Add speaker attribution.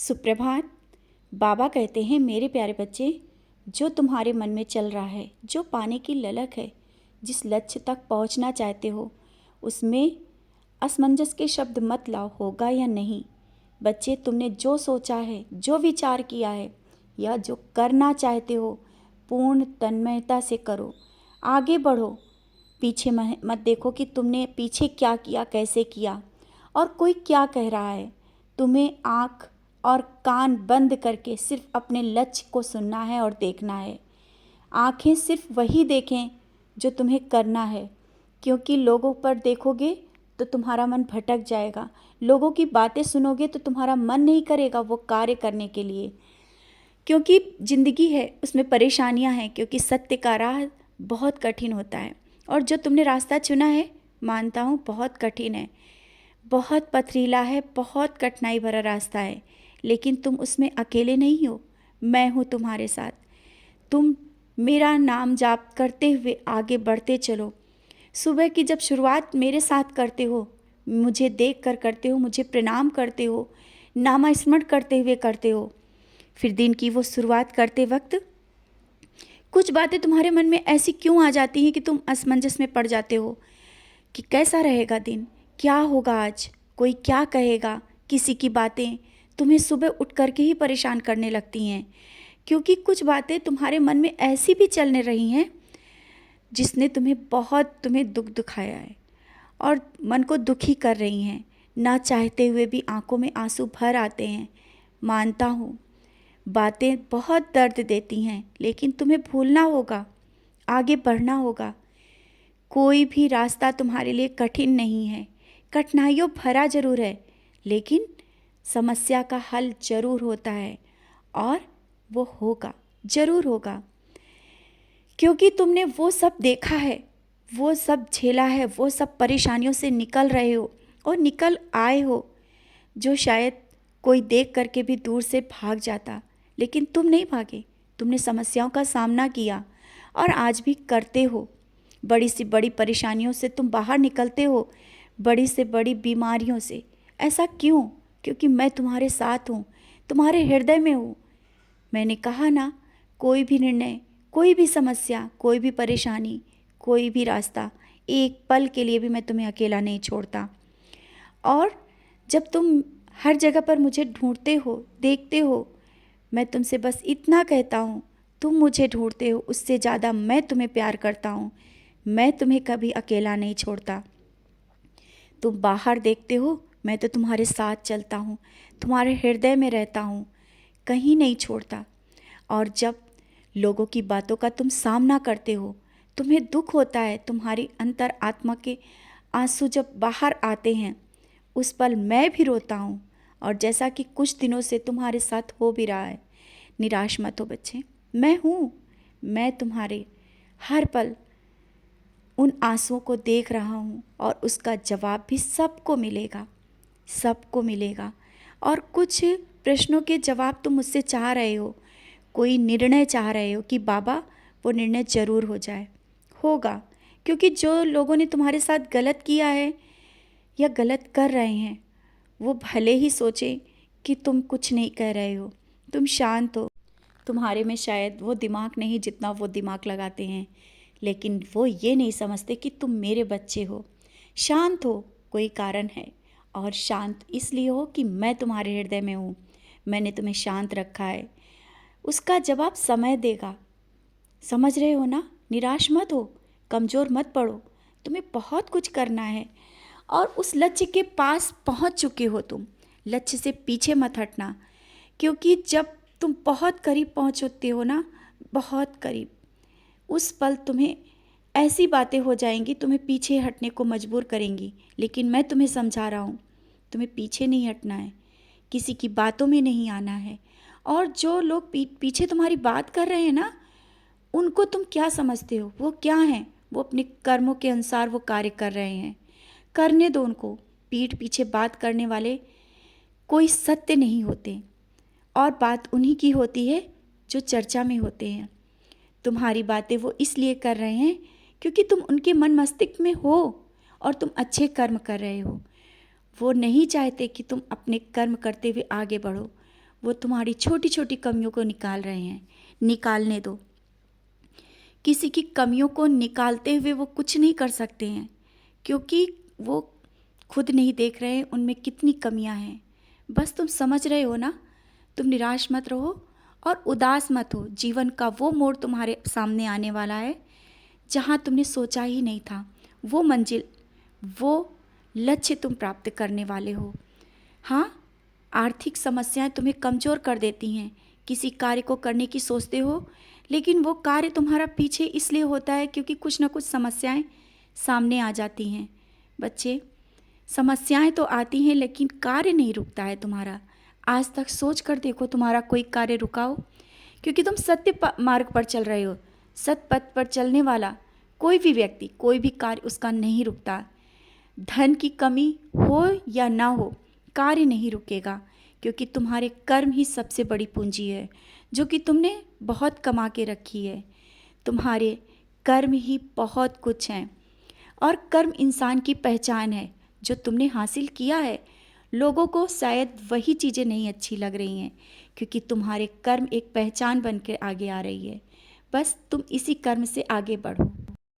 Speaker 1: सुप्रभात। बाबा कहते हैं, मेरे प्यारे बच्चे, जो तुम्हारे मन में चल रहा है, जो पाने की ललक है, जिस लक्ष्य तक पहुंचना चाहते हो, उसमें असमंजस के शब्द मत लाओ, होगा या नहीं। बच्चे, तुमने जो सोचा है, जो विचार किया है या जो करना चाहते हो, पूर्ण तन्मयता से करो, आगे बढ़ो। पीछे मत देखो कि तुमने पीछे क्या किया, कैसे किया और कोई क्या कह रहा है। तुम्हें आँख और कान बंद करके सिर्फ अपने लक्ष्य को सुनना है और देखना है। आँखें सिर्फ वही देखें जो तुम्हें करना है, क्योंकि लोगों पर देखोगे तो तुम्हारा मन भटक जाएगा। लोगों की बातें सुनोगे तो तुम्हारा मन नहीं करेगा वो कार्य करने के लिए, क्योंकि ज़िंदगी है, उसमें परेशानियां हैं, क्योंकि सत्य का राह बहुत कठिन होता है। और जो तुमने रास्ता चुना है, मानता हूँ बहुत कठिन है, बहुत पथरीला है, बहुत कठिनाई भरा रास्ता है, लेकिन तुम उसमें अकेले नहीं हो। मैं हूँ तुम्हारे साथ। तुम मेरा नाम जाप करते हुए आगे बढ़ते चलो। सुबह की जब शुरुआत मेरे साथ करते हो, मुझे देख कर करते हो, मुझे प्रणाम करते हो, नामस्मरण करते हुए करते हो, फिर दिन की वो शुरुआत करते वक्त कुछ बातें तुम्हारे मन में ऐसी क्यों आ जाती हैं कि तुम असमंजस में पड़ जाते हो कि कैसा रहेगा दिन, क्या होगा आज, कोई क्या कहेगा। किसी की बातें तुम्हें सुबह उठ करके ही परेशान करने लगती हैं, क्योंकि कुछ बातें तुम्हारे मन में ऐसी भी चलने रही हैं जिसने तुम्हें दुख दुखाया है और मन को दुखी कर रही हैं। ना चाहते हुए भी आंखों में आंसू भर आते हैं। मानता हूँ बातें बहुत दर्द देती हैं, लेकिन तुम्हें भूलना होगा, आगे बढ़ना होगा। कोई भी रास्ता तुम्हारे लिए कठिन नहीं है, कठिनाइयों भरा जरूर है, लेकिन समस्या का हल जरूर होता है और वो होगा, जरूर होगा, क्योंकि तुमने वो सब देखा है, वो सब झेला है, वो सब परेशानियों से निकल रहे हो और निकल आए हो, जो शायद कोई देख करके भी दूर से भाग जाता, लेकिन तुम नहीं भागे। तुमने समस्याओं का सामना किया और आज भी करते हो। बड़ी सी बड़ी परेशानियों से तुम बाहर निकलते हो, बड़ी से बड़ी बीमारियों से। ऐसा क्यों? क्योंकि मैं तुम्हारे साथ हूँ, तुम्हारे हृदय में हूँ। मैंने कहा ना, कोई भी निर्णय, कोई भी समस्या, कोई भी परेशानी, कोई भी रास्ता, एक पल के लिए भी मैं तुम्हें अकेला नहीं छोड़ता। और जब तुम हर जगह पर मुझे ढूंढते हो, देखते हो, मैं तुमसे बस इतना कहता हूँ, तुम मुझे ढूंढते हो, उससे ज़्यादा मैं तुम्हें प्यार करता हूँ। मैं तुम्हें कभी अकेला नहीं छोड़ता। तुम बाहर देखते हो, मैं तो तुम्हारे साथ चलता हूँ, तुम्हारे हृदय में रहता हूँ, कहीं नहीं छोड़ता। और जब लोगों की बातों का तुम सामना करते हो, तुम्हें दुख होता है, तुम्हारी अंतर आत्मा के आंसू जब बाहर आते हैं, उस पल मैं भी रोता हूँ। और जैसा कि कुछ दिनों से तुम्हारे साथ हो भी रहा है, निराश मत हो बच्चे, मैं हूँ। मैं तुम्हारे हर पल उन आंसुओं को देख रहा हूँ और उसका जवाब भी सबको मिलेगा, सबको मिलेगा। और कुछ प्रश्नों के जवाब तुम मुझसे चाह रहे हो, कोई निर्णय चाह रहे हो कि बाबा वो निर्णय ज़रूर हो जाए, होगा, क्योंकि जो लोगों ने तुम्हारे साथ गलत किया है या गलत कर रहे हैं, वो भले ही सोचे कि तुम कुछ नहीं कह रहे हो, तुम शांत हो, तुम्हारे में शायद वो दिमाग नहीं जितना वो दिमाग लगाते हैं, लेकिन वो ये नहीं समझते कि तुम मेरे बच्चे हो। शांत हो, कोई कारण है, और शांत इसलिए हो कि मैं तुम्हारे हृदय में हूँ, मैंने तुम्हें शांत रखा है। उसका जवाब समय देगा, समझ रहे हो ना। निराश मत हो, कमज़ोर मत पड़ो, तुम्हें बहुत कुछ करना है और उस लक्ष्य के पास पहुँच चुके हो तुम। लक्ष्य से पीछे मत हटना, क्योंकि जब तुम बहुत करीब पहुँचते हो ना, बहुत करीब, उस पल तुम्हें ऐसी बातें हो जाएंगी, तुम्हें पीछे हटने को मजबूर करेंगी। लेकिन मैं तुम्हें समझा रहा हूँ, तुम्हें पीछे नहीं हटना है, किसी की बातों में नहीं आना है। और जो लोग पीछे तुम्हारी बात कर रहे हैं ना, उनको तुम क्या समझते हो? वो क्या हैं? वो अपने कर्मों के अनुसार वो कार्य कर रहे हैं, करने दो उनको। पीठ पीछे बात करने वाले कोई सत्य नहीं होते, और बात उन्हीं की होती है जो चर्चा में होते हैं। तुम्हारी बातें वो इसलिए कर रहे हैं क्योंकि तुम उनके मन मस्तिष्क में हो और तुम अच्छे कर्म कर रहे हो। वो नहीं चाहते कि तुम अपने कर्म करते हुए आगे बढ़ो, वो तुम्हारी छोटी छोटी कमियों को निकाल रहे हैं। निकालने दो। किसी की कमियों को निकालते हुए वो कुछ नहीं कर सकते हैं, क्योंकि वो खुद नहीं देख रहे हैं उनमें कितनी कमियां हैं। बस तुम समझ रहे हो ना। तुम निराश मत रहो और उदास मत हो। जीवन का वो मोड़ तुम्हारे सामने आने वाला है जहाँ तुमने सोचा ही नहीं था। वो मंजिल, वो लक्ष्य तुम प्राप्त करने वाले हो। हाँ, आर्थिक समस्याएं तुम्हें कमज़ोर कर देती हैं। किसी कार्य को करने की सोचते हो, लेकिन वो कार्य तुम्हारा पीछे इसलिए होता है क्योंकि कुछ ना कुछ समस्याएं सामने आ जाती हैं। बच्चे, समस्याएं तो आती हैं लेकिन कार्य नहीं रुकता है तुम्हारा। आज तक सोच कर देखो तुम्हारा कोई कार्य रुका हो? क्योंकि तुम सत्य मार्ग पर चल रहे हो। सत्य पथ पर चलने वाला कोई भी व्यक्ति, कोई भी कार्य उसका नहीं रुकता। धन की कमी हो या ना हो, कार्य नहीं रुकेगा, क्योंकि तुम्हारे कर्म ही सबसे बड़ी पूंजी है जो कि तुमने बहुत कमा के रखी है। तुम्हारे कर्म ही बहुत कुछ हैं, और कर्म इंसान की पहचान है जो तुमने हासिल किया है। लोगों को शायद वही चीज़ें नहीं अच्छी लग रही हैं, क्योंकि तुम्हारे कर्म एक पहचान बन के आगे आ रही है। बस तुम इसी कर्म से आगे बढ़ो।